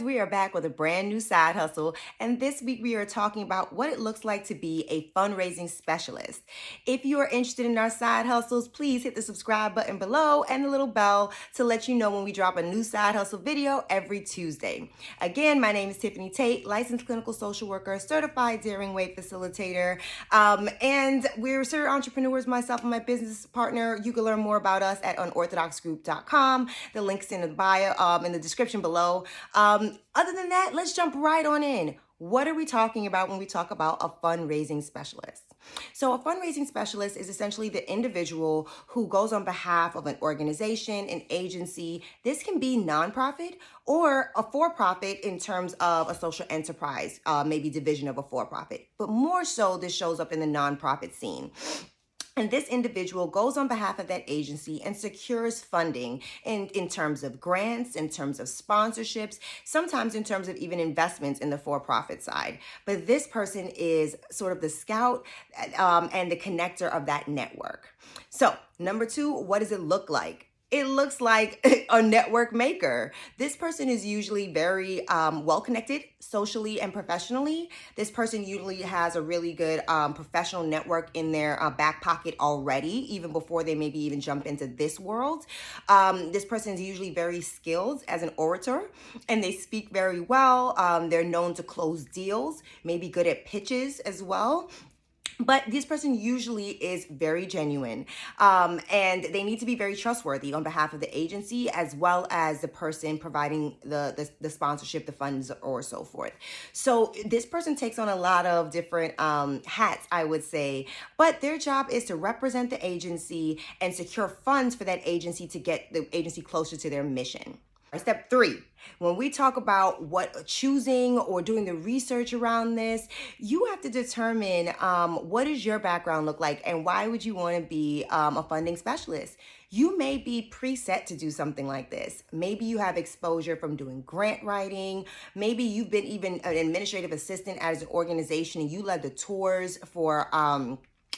We are back with a brand new side hustle, and this week we are talking about what it looks like to be a fundraising specialist. If you are interested in our side hustles, please hit the subscribe button below and the little bell to let you know when we drop a new side hustle video every Tuesday. Again, my name is Tiffany Tait, licensed clinical social worker, certified daring way facilitator, and we're serial entrepreneurs, myself and my business partner. You can learn more about us at unorthodoxgroup.com. The link's in the bio, in the description below. Other than that, let's jump right on in. What are we talking about when we talk about a fundraising specialist? So a fundraising specialist is essentially the individual who goes on behalf of an organization, an agency. This can be nonprofit or a for-profit in terms of a social enterprise, maybe division of a for-profit. But more so, this shows up in the nonprofit scene. And this individual goes on behalf of that agency and secures funding in terms of grants, in terms of sponsorships, sometimes in terms of even investments in the for-profit side. But this person is sort of the scout and the connector of that network. So, number two, what does it look like? It looks like a network maker. This person is usually very well-connected socially and professionally. This person usually has a really good professional network in their back pocket already, even before they maybe even jump into this world. This person is usually very skilled as an orator, and they speak very well. They're known to close deals, maybe good at pitches as well. But this person usually is very genuine, and they need to be very trustworthy on behalf of the agency as well as the person providing the sponsorship, the funds, or so forth. So this person takes on a lot of different hats, I would say, but their job is to represent the agency and secure funds for that agency to get the agency closer to their mission. Step three, when we talk about what choosing or doing the research around this, you have to determine what does your background look like and why would you want to be a funding specialist? You may be preset to do something like this. Maybe you have exposure from doing grant writing. Maybe you've been even an administrative assistant at an organization and you led the tours for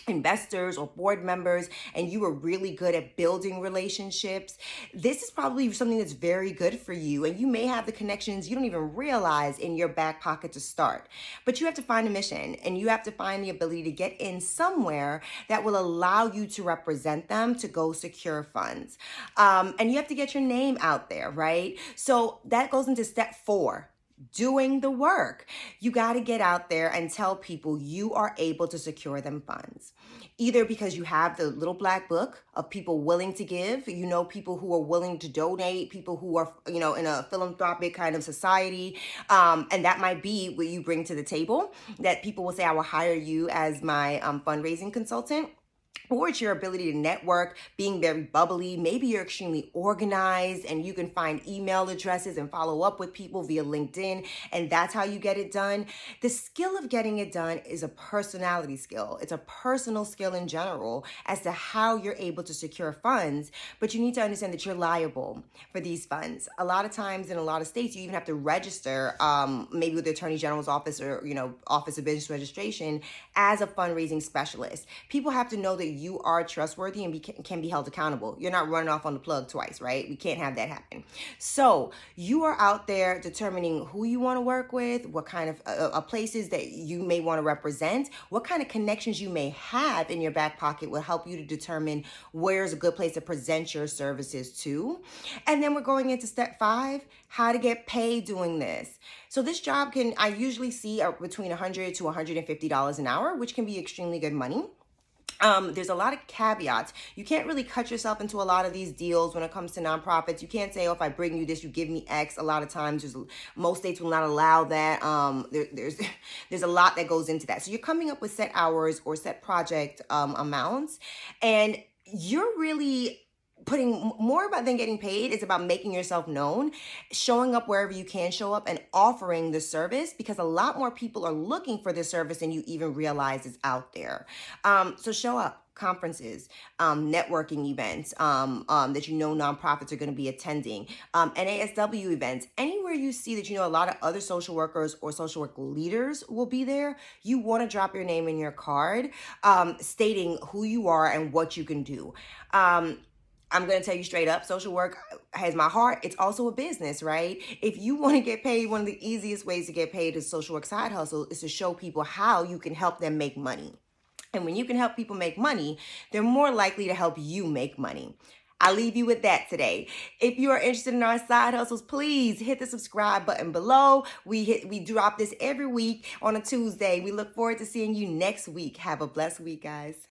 investors or board members, and you were really good at building relationships. This is probably something that's very good for you, and you may have the connections you don't even realize in your back pocket to start. But you have to find a mission, and you have to find the ability to get in somewhere that will allow you to represent them to go secure funds. And you have to get your name out there, right? So that goes into step four. Doing the work. You got to get out there and tell people you are able to secure them funds. Either because you have the little black book of people willing to give, people who are willing to donate, people who are, in a philanthropic kind of society. And that might be what you bring to the table, that people will say, I will hire you as my fundraising consultant. Or it's your ability to network, being very bubbly. Maybe you're extremely organized and you can find email addresses and follow up with people via LinkedIn, and that's how you get it done. The skill of getting it done is a personality skill. It's a personal skill in general as to how you're able to secure funds, but you need to understand that you're liable for these funds. A lot of times in a lot of states, you even have to register, maybe with the Attorney General's office or, Office of Business Registration as a fundraising specialist. People have to know that you are trustworthy and can be held accountable. You're not running off on the plug twice, right? We can't have that happen. So you are out there determining who you want to work with, what kind of places that you may want to represent, what kind of connections you may have in your back pocket will help you to determine where's a good place to present your services to. And then we're going into step five, how to get paid doing this. So this job I usually see between $100 to $150 an hour, which can be extremely good money. There's a lot of caveats. You can't really cut yourself into a lot of these deals when it comes to nonprofits. You can't say, if I bring you this, you give me X. A lot of times, most states will not allow that. There's a lot that goes into that. So you're coming up with set hours or set project amounts, and you're really putting more about than getting paid. It's about making yourself known, showing up wherever you can show up, and offering the service, because a lot more people are looking for this service than you even realize is out there. So show up. Conferences, networking events that nonprofits are going to be attending, NASW events, anywhere you see that a lot of other social workers or social work leaders will be there, you want to drop your name in your card, stating who you are and what you can do. I'm going to tell you straight up, social work, has my heart, it's also a business, right? If you want to get paid, one of the easiest ways to get paid as social work side hustle is to show people how you can help them make money. And when you can help people make money, they're more likely to help you make money. I'll leave you with that today. If you are interested in our side hustles, please hit the subscribe button below. We drop this every week on a Tuesday. We look forward to seeing you next week. Have a blessed week, guys.